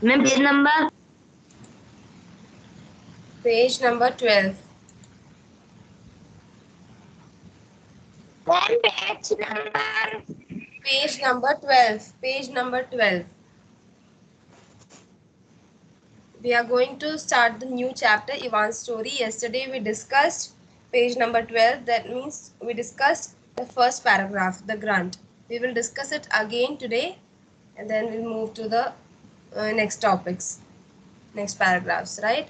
Ma'am, page number. Page number 12. Ma'am, page number. Page number 12. Page number 12. We are going to start the new chapter, Ivan's story. Yesterday we discussed page number 12. That means we discussed the first paragraph, the grunt. We will discuss it again today and then we'll move to the next topics, next paragraphs, right?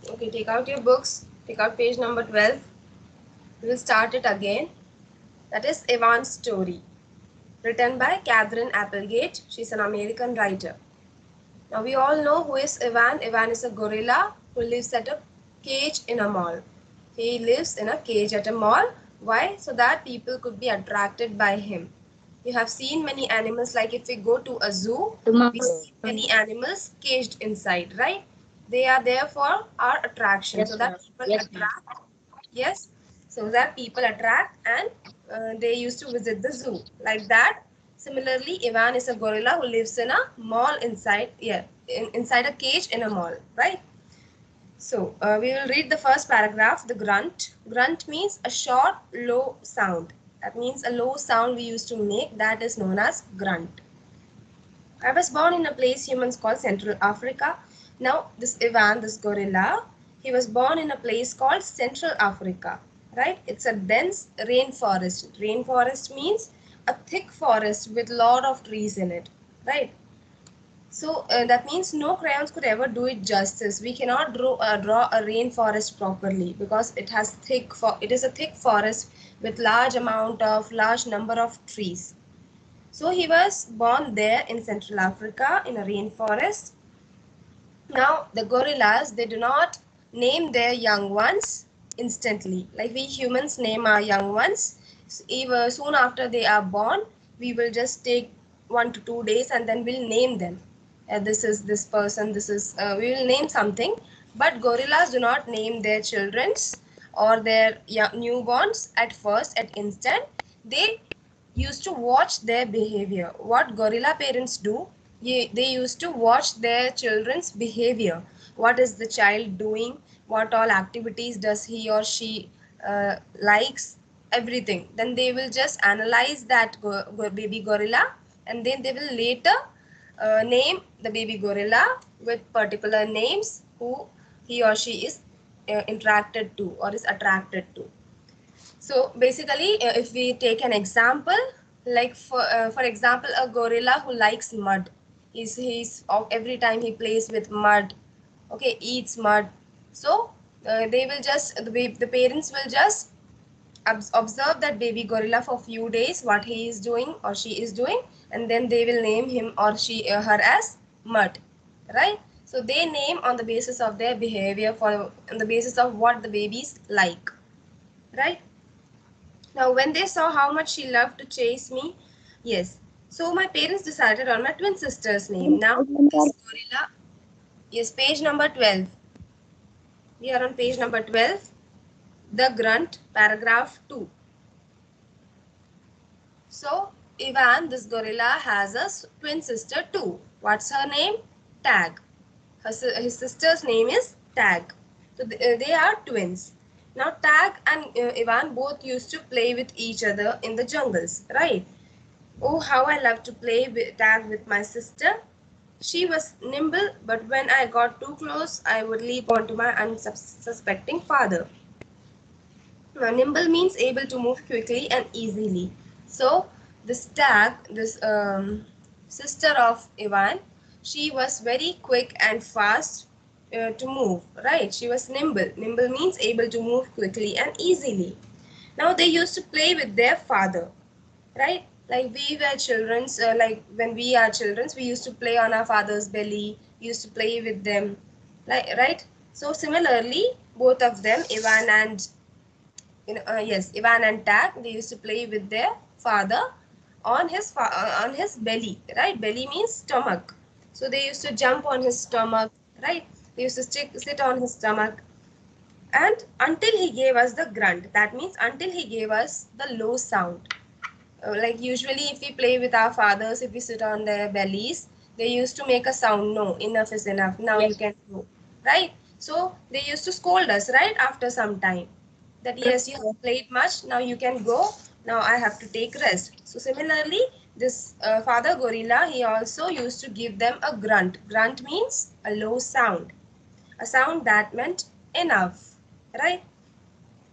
Okay, take out your books, take out page number 12. We will start it again. That is Ivan's story, written by Catherine Applegate. She's an American writer. Now we all know who is Ivan. Ivan is a gorilla who lives at a cage in a mall. He lives in a cage at a mall. Why? So that people could be attracted by him. You have seen many animals, like if we go to a zoo, we see many animals caged inside, right? They are there for our attraction, so Yes, that ma'am. people Yes, ma'am. attract. Yes, so that people attract and they used to visit the zoo like that. Similarly, Ivan is a gorilla who lives in a mall inside, yeah, inside a cage in a mall, right? So we will read the first paragraph, the grunt. Grunt means a short, low sound. That means a low sound we used to make, that is known as grunt. I was born in a place humans call Central Africa. Now, this Ivan, this gorilla, he was born in a place called Central Africa, right? It's a dense rainforest. Rainforest means a thick forest with lot of trees in it, right? So that means no crayons could ever do it justice. We cannot draw a rainforest properly because it is a thick forest with large number of trees. So he was born there in Central Africa in a rainforest. Now the gorillas, they do not name their young ones instantly. Like we humans name our young ones. Even soon after they are born, we will just take 1 to 2 days and then we'll name them. This is this person, this is, we will name something. But gorillas do not name their children's or their newborns at first, at instant. They used to watch their behavior. What gorilla parents do, they used to watch their children's behavior. What is the child doing? What all activities does he or she likes? Everything. Then they will just analyze that baby gorilla, and then they will later name the baby gorilla with particular names who he or she is interacted to or is attracted to. So basically, if we take an example, like for example, a gorilla who likes mud, every time he plays with mud, okay, eats mud. So they will just the parents will just observe that baby gorilla for few days, what he is doing or she is doing, and then they will name him or she her as mud, right? So they name on the basis of their behavior, for on the basis of what the babies like, right? Now, when they saw how much she loved to chase me, yes. So my parents decided on my twin sister's name. Now, this gorilla, yes, page number 12. We are on page number 12. The grunt, paragraph 2. So, Ivan, this gorilla, has a twin sister too. What's her name? Tag. His sister's name is Tag. So, they are twins. Now, Tag and Ivan both used to play with each other in the jungles, right? Oh, how I love to play tag with my sister. She was nimble, but when I got too close, I would leap onto my unsuspecting father. Now, nimble means able to move quickly and easily. So, this tag, this sister of Ivan, she was very quick and fast to move, right? She was nimble. Nimble means able to move quickly and easily. Now, they used to play with their father, right? Like we were children, like when we are children, we used to play on our father's belly, we used to play with them, like, right? So similarly, both of them, Ivan and Ivan and Tag, they used to play with their father on his belly, right? Belly means stomach. So they used to jump on his stomach, right? They used to sit on his stomach, and until he gave us the grunt. That means until he gave us the low sound. Like usually if we play with our fathers, if we sit on their bellies, they used to make a sound, no, enough is enough, now you can go, right? So they used to scold us, right, after some time, that yes, you have played much, now you can go, now I have to take rest. So similarly, this father gorilla, he also used to give them a grunt. Grunt means a low sound, a sound that meant enough, right?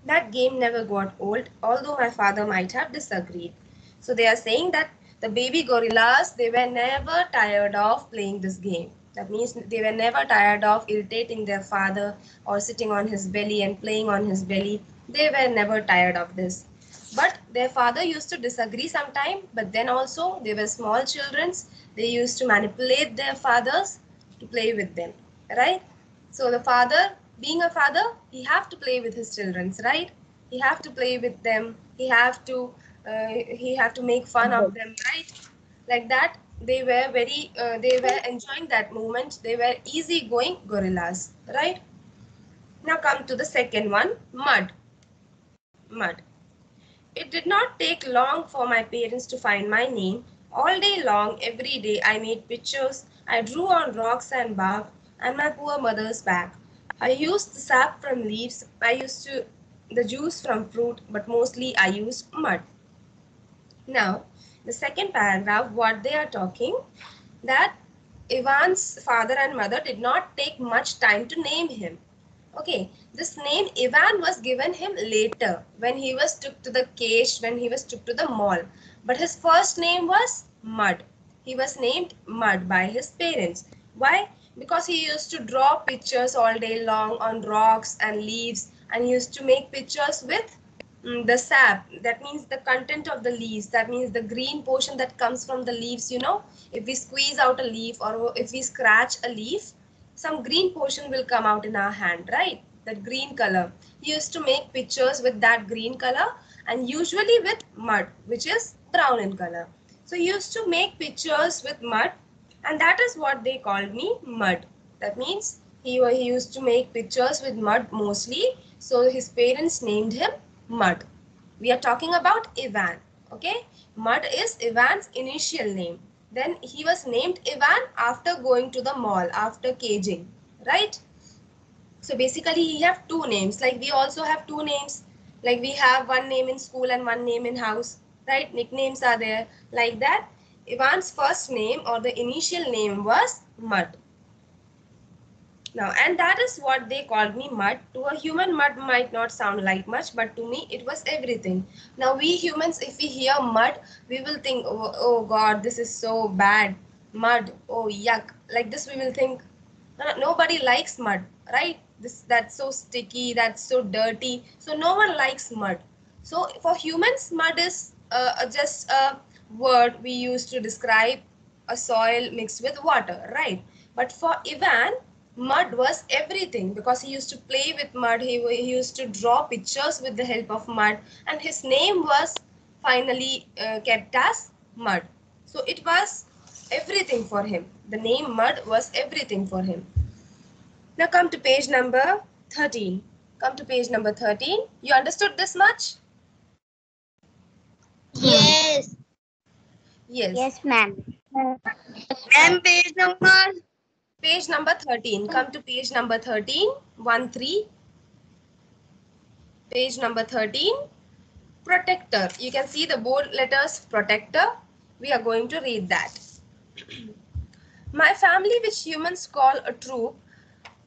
That game never got old, although my father might have disagreed. So they are saying that the baby gorillas, they were never tired of playing this game. That means they were never tired of irritating their father or sitting on his belly and playing on his belly. They were never tired of this. But their father used to disagree sometime, but then also they were small children. They used to manipulate their fathers to play with them, right? So the father, being a father, he have to play with his children, right? He have to play with them. He have to make fun of them, right? Like that, they were enjoying that moment. They were easygoing gorillas, right? Now come to the second one, mud. Mud. It did not take long for my parents to find my name. All day long, every day, I made pictures. I drew on rocks and bark and my poor mother's back. I used the sap from leaves. I used to the juice from fruit, but mostly I used mud. Now, the second paragraph, what they are talking, that Ivan's father and mother did not take much time to name him. Okay, this name Ivan was given him later when he was took to the cage, when he was took to the mall. But his first name was Mud. He was named Mud by his parents. Why? Because he used to draw pictures all day long on rocks and leaves, and he used to make pictures with the sap. That means the content of the leaves. That means the green portion that comes from the leaves, you know. If we squeeze out a leaf or if we scratch a leaf, some green portion will come out in our hand, right? That green color. He used to make pictures with that green color and usually with mud, which is brown in color. So he used to make pictures with mud, and that is what they called me, Mud. That means he used to make pictures with mud mostly. So his parents named him Mud. We are talking about Ivan. Okay, Mud is Ivan's initial name. Then he was named Ivan after going to the mall, after caging, right? So basically he have two names. Like we also have two names. Like we have one name in school and one name in house, right? Nicknames are there. Like that, Ivan's first name or the initial name was Mud. Now, and that is what they called me, Mud. To a human, mud might not sound like much, but to me, it was everything. Now, we humans, if we hear mud, we will think, oh, oh God, this is so bad. Mud, oh yuck. Like this, we will think, nobody likes mud, right? That's so sticky, that's so dirty. So no one likes mud. So for humans, mud is just a word we use to describe a soil mixed with water, right? But for Ivan, mud was everything because he used to play with mud. He used to draw pictures with the help of mud, and his name was finally kept as Mud. So it was everything for him. The name Mud was everything for him. Now come to page number 13. Come to page number 13. You understood this much? Yes. Yes. Yes, ma'am. Ma'am, page number. Page number 13. Come to page number 13. 1-3. Page number 13. Protector. You can see the bold letters protector. We are going to read that. My family, which humans call a troop,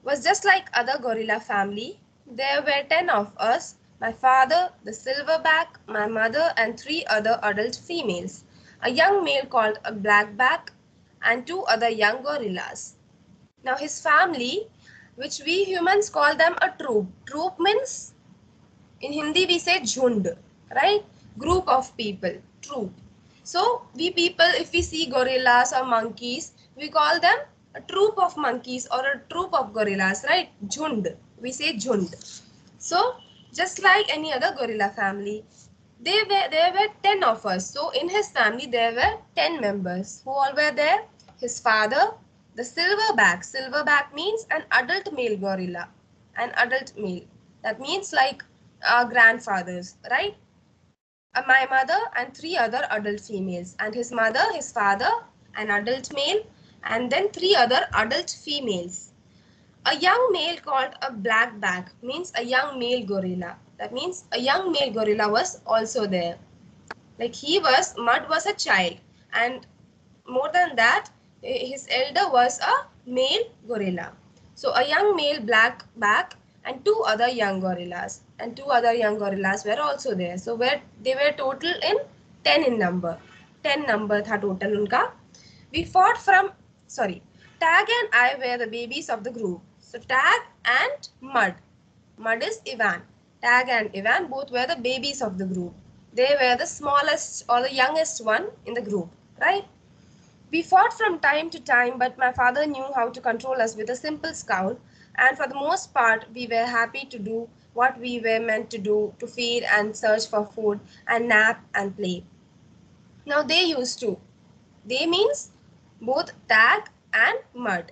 was just like other gorilla family. There were 10 of us, my father, the silverback, my mother, and 3 other adult females, a young male called a blackback, and 2 other young gorillas. Now his family, which we humans call them a troop. Troop means, in Hindi we say jhund, right? Group of people, troop. So we people, if we see gorillas or monkeys, we call them a troop of monkeys or a troop of gorillas, right? Jhund. We say jhund. So just like any other gorilla family, there were 10 of us. So in his family there were 10 members. Who all were there? His father, the silverback. Silverback means an adult male gorilla. An adult male. That means like our grandfathers, right? my mother and 3 other adult females, and his mother, his father, an adult male, and then 3 other adult females. A young male called a blackback means a young male gorilla. That means a young male gorilla was also there. Like Mud was a child, and more than that, his elder was a male gorilla. So a young male blackback and 2 other young gorillas, and 2 other young gorillas were also there. So they were total in 10 in number. 10 number tha total unka. We fought from, sorry, Tag and I were the babies of the group. So Tag and Mud. Mud is Ivan. Tag and Ivan both were the babies of the group. They were the smallest or the youngest one in the group, right? We fought from time to time, but my father knew how to control us with a simple scowl, and for the most part, we were happy to do what we were meant to do, to feed and search for food and nap and play. Now they means both Tag and Mud.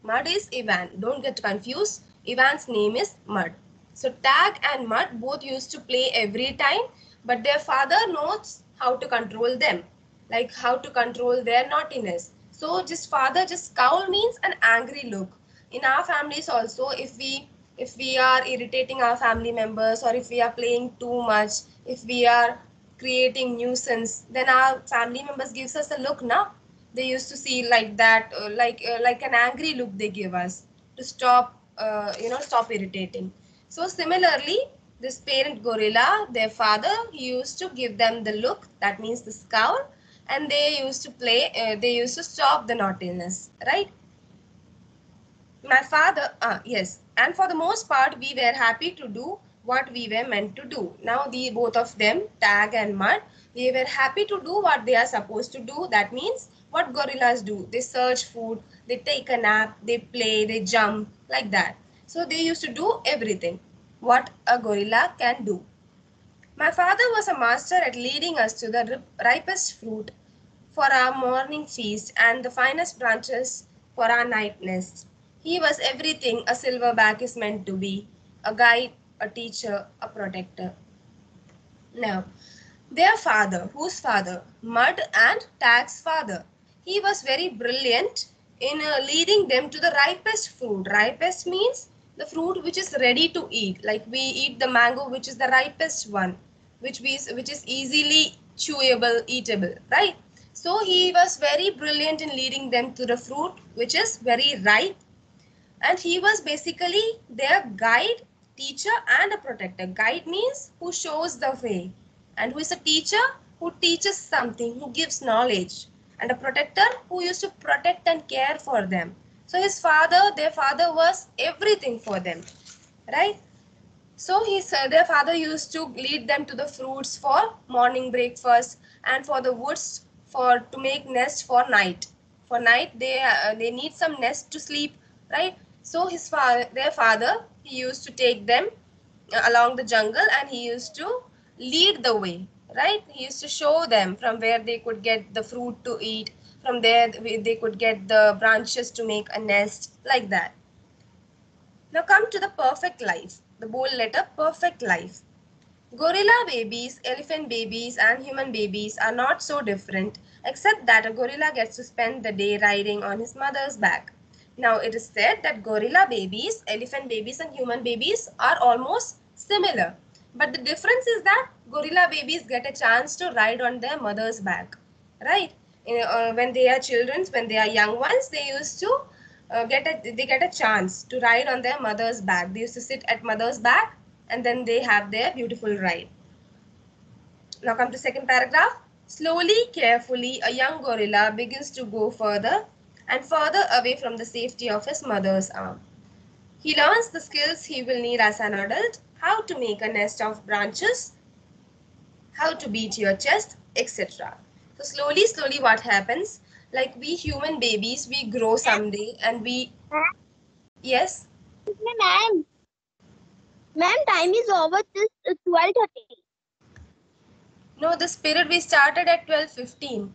Mud is Ivan. Don't get confused. Ivan's name is Mud. So Tag and Mud both used to play every time, but their father knows how to control them, like how to control their naughtiness. So just father, just scowl means an angry look. In our families also, if we are irritating our family members, or if we are playing too much, if we are creating nuisance, then our family members gives us a look now. They used to see like that, like an angry look they give us to stop, stop irritating. So similarly, this parent gorilla, their father, he used to give them the look, that means the scowl, and they used to play, they used to stop the naughtiness, right? My father, yes, and for the most part, we were happy to do what we were meant to do. Now, the both of them, Tag and Mud, they were happy to do what they are supposed to do. That means what gorillas do. They search food, they take a nap, they play, they jump, like that. So they used to do everything what a gorilla can do. My father was a master at leading us to the ripest fruit for our morning feast and the finest branches for our night nest. He was everything a silverback is meant to be, a guide, a teacher, a protector. Now, their father, whose father? Mud and Tag's father. He was very brilliant in leading them to the ripest fruit. Ripest means the fruit which is ready to eat. Like we eat the mango, which is the ripest one, which is easily chewable, eatable, right? So he was very brilliant in leading them to the fruit which is very ripe, and he was basically their guide, teacher, and a protector. Guide means who shows the way, and who is a teacher who teaches something, who gives knowledge, and a protector who used to protect and care for them. So his father, their father was everything for them, right? So their father used to lead them to the fruits for morning breakfast, and for the woods for to make nest for night. For night they need some nest to sleep, right? So their father, he used to take them along the jungle, and he used to lead the way, right? He used to show them from where they could get the fruit to eat, from there they could get the branches to make a nest, like that. Now come to the perfect life. The bold letter perfect life. Gorilla babies, elephant babies, and human babies are not so different, except that a gorilla gets to spend the day riding on his mother's back. Now it is said that gorilla babies, elephant babies, and human babies are almost similar. But the difference is that gorilla babies get a chance to ride on their mother's back, right? When they are children, when they are young ones, they used to get a chance to ride on their mother's back. They used to sit at mother's back, and then they have their beautiful ride. Now come to second paragraph. Slowly, carefully, a young gorilla begins to go further and further away from the safety of his mother's arm. He learns the skills he will need as an adult, how to make a nest of branches, how to beat your chest, etc. So slowly what happens, like we human babies, we grow someday, and we, yes? Ma'am, time is over. Just 12:30. No, the spirit we started at 12:15.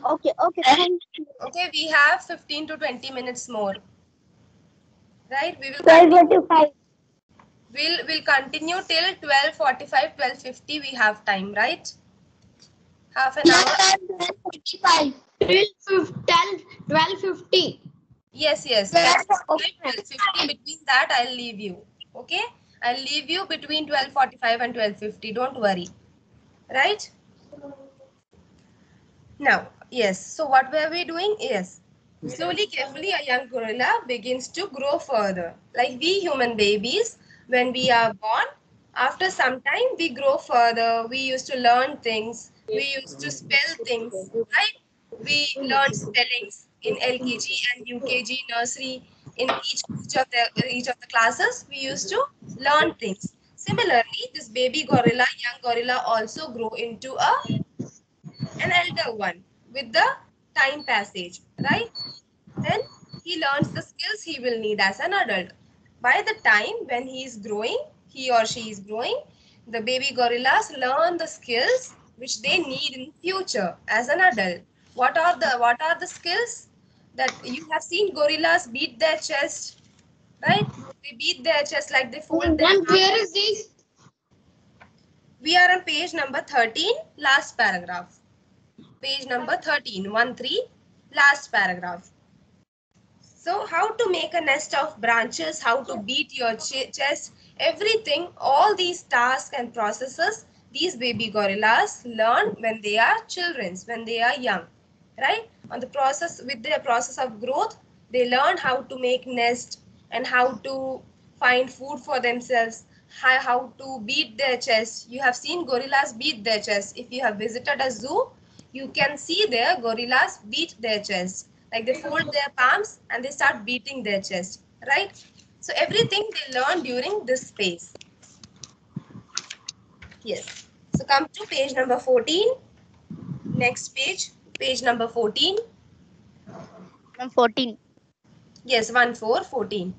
Okay. Thank you. Okay, we have 15 to 20 minutes more. Right? We will 12:45. We'll continue till 12:45, 12:50. We have time, right? Half an hour. 12:45. 12:50. Yes, yes. Yes, 12:45, 12:50. Between that, I'll leave you. Okay? I'll leave you between 12:45 and 12:50. Don't worry. Right? Now, yes. So what were we doing? Yes. Slowly, carefully, a young gorilla begins to grow further. Like we human babies, when we are born, after some time, we grow further. We used to learn things. We used to spell things, right? We learned spellings in LKG and UKG nursery. In each of the classes, we used to learn things. Similarly, this baby gorilla, young gorilla, also grow into an elder one with the time passage, right? Then he learns the skills he will need as an adult. By the time when he is growing, he or she is growing, the baby gorillas learn the skills which they need in future as an adult. What are the skills that you have seen gorillas beat their chest, right? They beat their chest like they fold their Ma'am, arms. where is this? We are on page number 13, last paragraph. Page number 13, 1-3, last paragraph. So how to make a nest of branches, how to beat your chest, everything, all these tasks and processes, these baby gorillas learn when they are children, when they are young, right? On the process, with their process of growth, they learn how to make nest and how to find food for themselves, how to beat their chest. You have seen gorillas beat their chest. If you have visited a zoo, you can see their gorillas beat their chest. Like they fold their palms and they start beating their chest, right? So everything they learn during this phase. Yes. So come to page number 14. Next page, page number 14. Ma'am, 14. Yes, 14.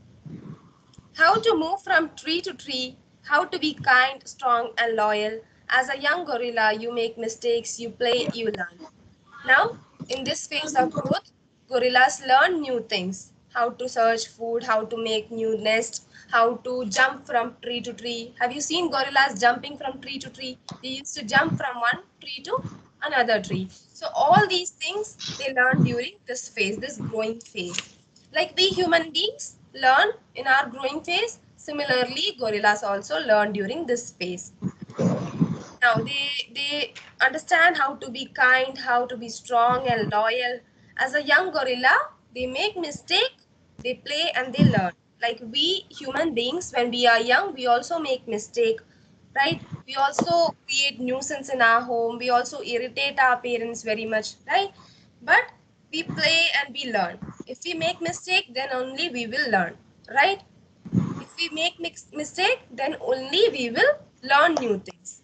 How to move from tree to tree, how to be kind, strong, and loyal. As a young gorilla, you make mistakes, you play, you learn. Now, in this phase of growth, gorillas learn new things. How to search food, how to make new nests, how to jump from tree to tree. Have you seen gorillas jumping from tree to tree? They used to jump from one tree to another tree. So all these things they learn during this phase, this growing phase. Like we human beings learn in our growing phase, similarly gorillas also learn during this phase. Now they understand how to be kind, how to be strong and loyal. As a young gorilla, they make mistake, they play and they learn. Like we human beings, when we are young, we also make mistake, right? We also create nuisance in our home. We also irritate our parents very much, right? But we play and we learn. If we make mistake, then only we will learn, right? If we make mistake, then only we will learn new things.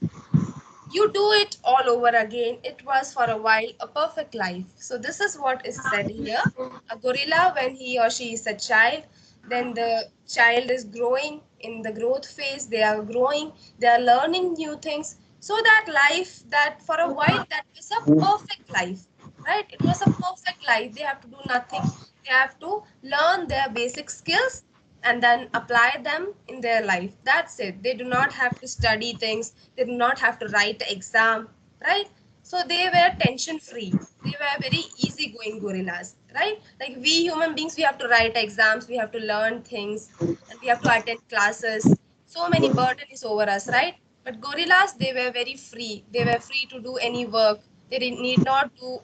You do it all over again. It was for a while a perfect life. So this is what is said here. A gorilla, when he or she is a child, then the child is growing in the growth phase. They are growing, they are learning new things. So that life, that for a while, that is a perfect life, right? It was a perfect life. They have to do nothing. They have to learn their basic skills and then apply them in their life. That's it. They do not have to study things. They do not have to write the exam, right? So they were tension free. They were very easygoing gorillas, right? Like we human beings, we have to write exams, we have to learn things, and we have to attend classes. So many burden is over us, right? But gorillas, they were very free. They were free to do any work. They need not do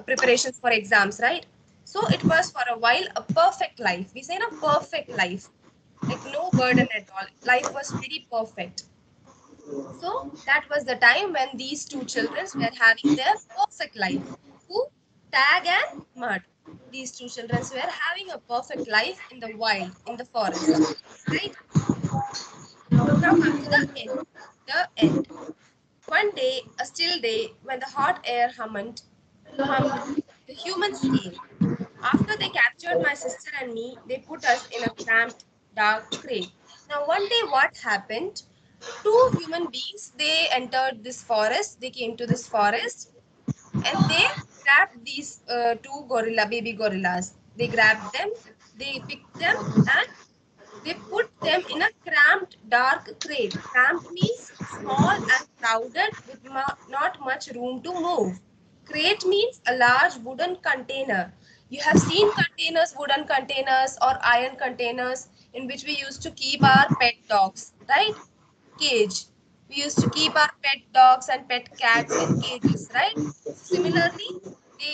preparations for exams, right? So it was for a while a perfect life. We say a perfect life, like no burden at all. Life was very perfect. So that was the time when these two children were having their perfect life. Who? Tag and Mud. These two children were having a perfect life in the wild, in the forest, right? Now come to the end. The end. One day, a still day, when the hot air hummed, the humans came. After they captured my sister and me, they put us in a cramped, dark crate. Now, one day, what happened? Two human beings, they entered this forest. They came to this forest and they grabbed these two baby gorillas. They grabbed them, they picked them, and they put them in a cramped, dark crate. Cramped means small and crowded with not much room to move. Crate means a large wooden container. You have seen containers, wooden containers or iron containers in which we used to keep our pet dogs, right? Cage. We used to keep our pet dogs and pet cats in cages, right? So similarly,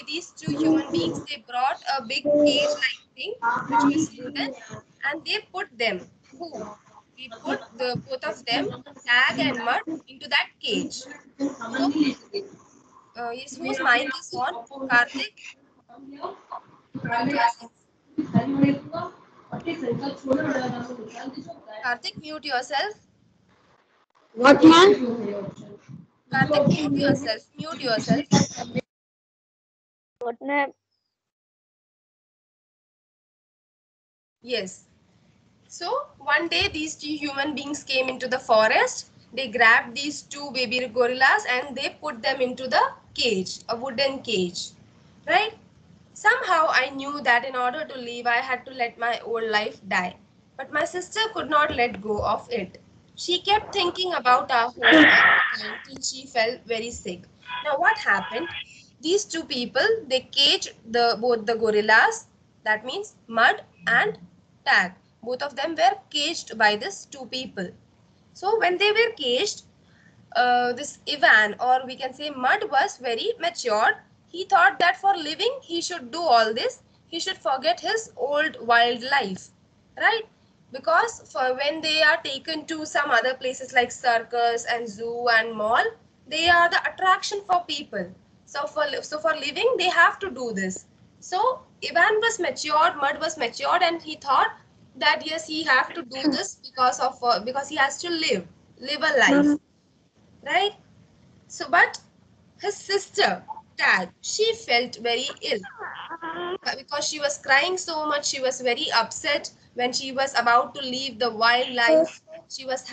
these two human beings, they brought a big cage-like thing, which was wooden, and they put them. Who? We put the both of them, Tag and Mud, into that cage. So, yes, whose mic is on? Karthik, mute yourself. Karthik, mute yourself. What, ma'am? Karthik, mute yourself. Mute yourself. What, ma'am? Yes. So one day these two human beings came into the forest. They grabbed these two baby gorillas and they put them into the cage, a wooden cage, right? Somehow I knew that in order to live, I had to let my old life die. But my sister could not let go of it. She kept thinking about our home until she felt very sick. Now what happened? These two people, they caged both the gorillas, that means Mud and Tag. Both of them were caged by these two people. So when they were caged, this Ivan, or we can say Mud, was very matured. He thought that for living he should do all this. He should forget his old wild life, right? Because for when they are taken to some other places like circus and zoo and mall, they are the attraction for people. So for living they have to do this. So Ivan was matured, Mud was matured, and he thought that yes, he have to do this because he has to live a life, right? So, but his sister, Tag, she felt very ill because she was crying so much. She was very upset when she was about to leave the wildlife she was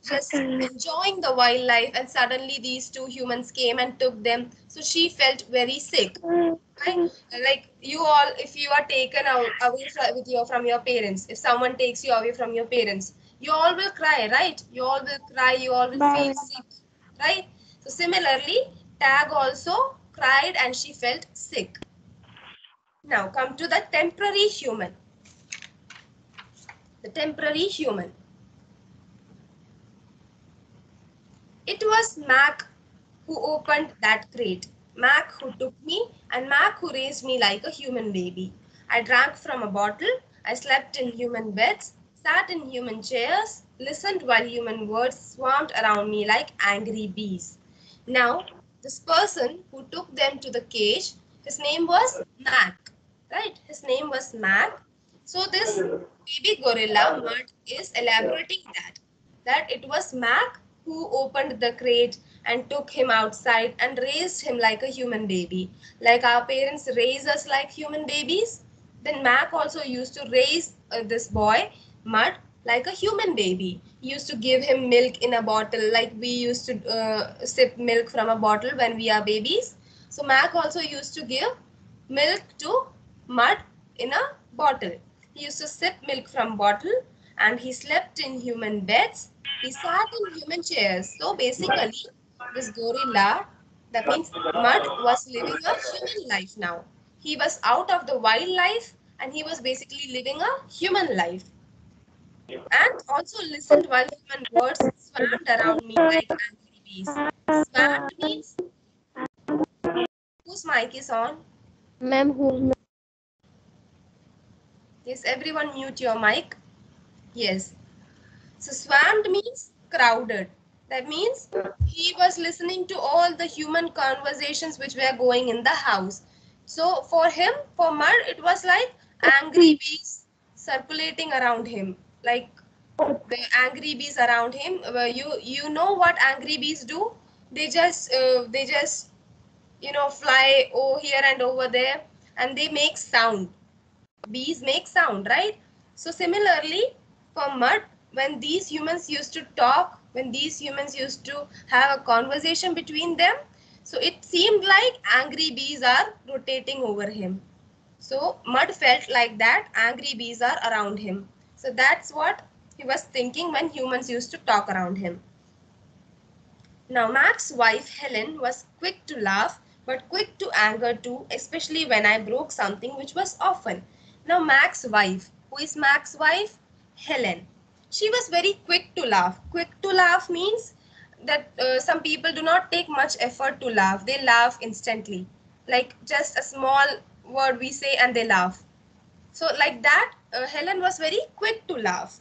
just enjoying the wildlife, and suddenly these two humans came and took them. So she felt very sick. Right? Like you all, if you are taken out away from your parents, if someone takes you away from your parents, you all will cry, right? You all will cry, you all will feel sick, right? So similarly, Tag also cried and she felt sick. Now come to the temporary human. The temporary human. It was Mac who opened that crate. Mac who took me, and Mac who raised me like a human baby. I drank from a bottle, I slept in human beds, sat in human chairs, listened while human words swarmed around me like angry bees. Now, this person who took them to the cage, his name was Mac, right? His name was Mac. So this baby gorilla Mud is elaborating that it was Mac who opened the crate and took him outside and raised him like a human baby. Like our parents raise us like human babies, then Mac also used to raise this boy, Mud, like a human baby. He used to give him milk in a bottle, like we used to sip milk from a bottle when we are babies. So Mac also used to give milk to Mud in a bottle. He used to sip milk from bottle, and he slept in human beds. He sat in human chairs. So basically, this gorilla, that means Mud, was living a human life now. He was out of the wildlife and he was basically living a human life. And also listened while human words swarmed around me like angry bees. Swarmed means whose mic is on? Ma'am, who's Yes, everyone mute your mic. Yes. So swarmed means crowded. That means he was listening to all the human conversations which were going in the house. So for him, for Mud, it was like angry bees circulating around him. Like the angry bees around him. You know what angry bees do? They just fly over here and over there, and they make sound. Bees make sound, right? So similarly, for Mud, when these humans used to talk, when these humans used to have a conversation between them, so it seemed like angry bees are rotating over him. So Mud felt like that angry bees are around him. So that's what he was thinking when humans used to talk around him. Now, Mac's wife Helen was quick to laugh but quick to anger too, especially when I broke something, which was often. Now, Mac's wife, who is Mac's wife? Helen. She was very quick to laugh. Quick to laugh means that some people do not take much effort to laugh. They laugh instantly. Like just a small word we say and they laugh. So like that, Helen was very quick to laugh,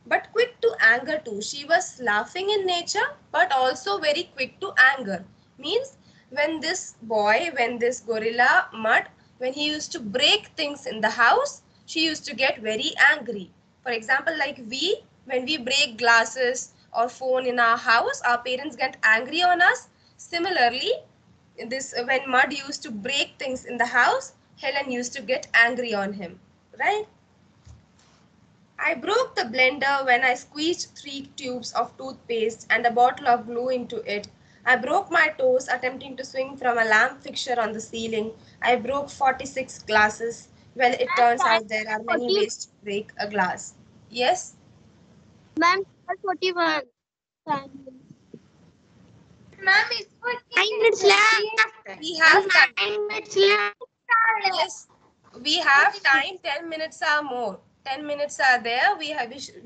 but quick to anger too. She was laughing in nature, but also very quick to anger. Means when this boy, when this gorilla Mud, when he used to break things in the house, she used to get very angry. For example, like when we break glasses or phone in our house, our parents get angry on us. Similarly, this when Mud used to break things in the house, Helen used to get angry on him, right? I broke the blender when I squeezed 3 tubes of toothpaste and a bottle of glue into it. I broke my toes attempting to swing from a lamp fixture on the ceiling. I broke 46 glasses. Well, it turns out there are many ways to break a glass. Yes? Ma'am, 41. Ma'am, it's 9 minutes left. We have time. 9 minutes left. Yes, we have time. 10 minutes are more. 10 minutes are there. We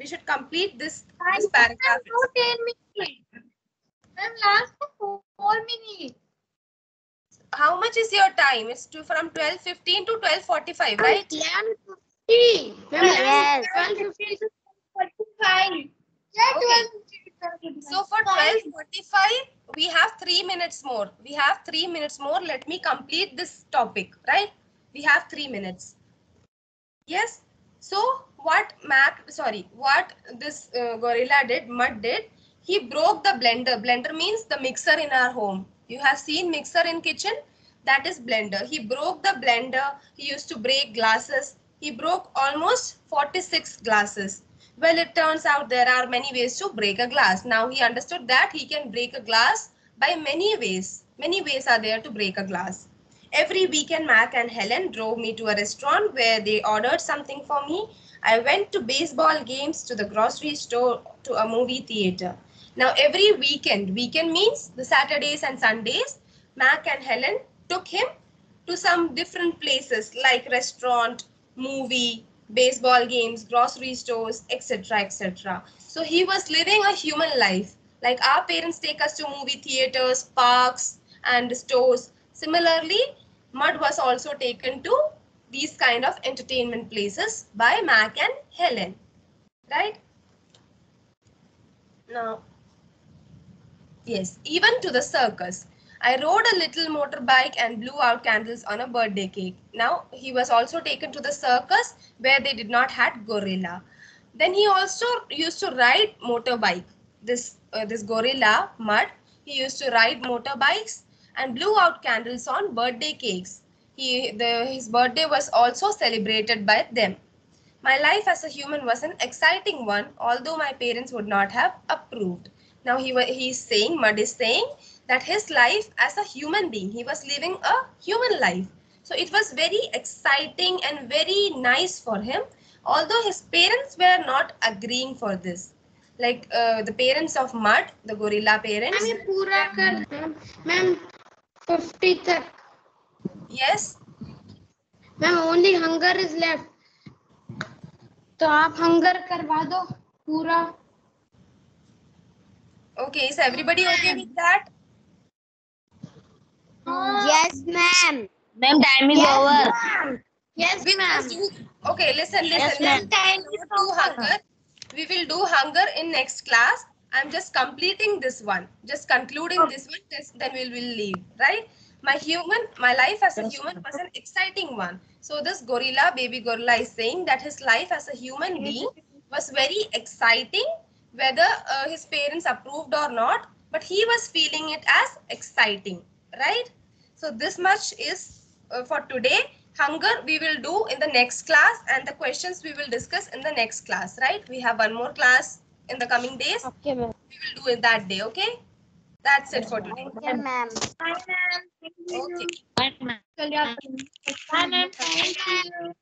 should complete this paragraph. 10 minutes. Ma'am, last 4 minutes. How much is your time? It's from 12:15 to 12:45, right? 11:50. Yes. 12:50 to 12:45. Okay. So for 12:45, we have 3 minutes more. We have 3 minutes more. Let me complete this topic, right? We have 3 minutes. Yes. So what this gorilla did, Mud did, he broke the blender. Blender means the mixer in our home. You have seen mixer in kitchen? That is blender. He broke the blender. He used to break glasses. He broke almost 46 glasses. Well, it turns out there are many ways to break a glass. Now he understood that he can break a glass by many ways. Many ways are there to break a glass. Every weekend, Mac and Helen drove me to a restaurant where they ordered something for me. I went to baseball games, to the grocery store, to a movie theater. Now, every weekend means the Saturdays and Sundays, Mac and Helen took him to some different places like restaurant, movie, baseball games, grocery stores, etc. etc. So he was living a human life. Like our parents take us to movie theaters, parks, and stores. Similarly, Mud was also taken to these kind of entertainment places by Mac and Helen, right? Now, yes, even to the circus. I rode a little motorbike and blew out candles on a birthday cake. Now, he was also taken to the circus where they did not have gorilla. Then he also used to ride motorbike. This gorilla, Mud, he used to ride motorbikes and blew out candles on birthday cakes. His birthday was also celebrated by them. My life as a human was an exciting one, although my parents would not have approved. Now he's saying, Mud is saying that his life as a human being, he was living a human life. So it was very exciting and very nice for him, although his parents were not agreeing for this. Like the parents of Mud, the gorilla parents. Ma'am, 50 tak. Yes. Ma'am, only hunger is left. तो आप hunger करवा दो पूरा. Okay, is everybody okay with that? Yes, ma'am. Ma'am, time is over. Yes, ma'am. Okay, listen. Yes, We ma'am. will do hunger. We will do hunger in next class. I'm just completing this one. Just concluding this one. Then we will leave. Right? My life as a human was an exciting one. So this gorilla, baby gorilla, is saying that his life as a human being was very exciting, whether his parents approved or not. But he was feeling it as exciting. Right? So this much is for today. Hunger we will do in the next class, and the questions we will discuss in the next class, right? We have one more class in the coming days. Okay, ma'am. We will do it that day, okay? That's it for today. Okay, ma'am. Bye, ma'am. Okay. Bye, ma'am. Bye, ma'am. Thank you.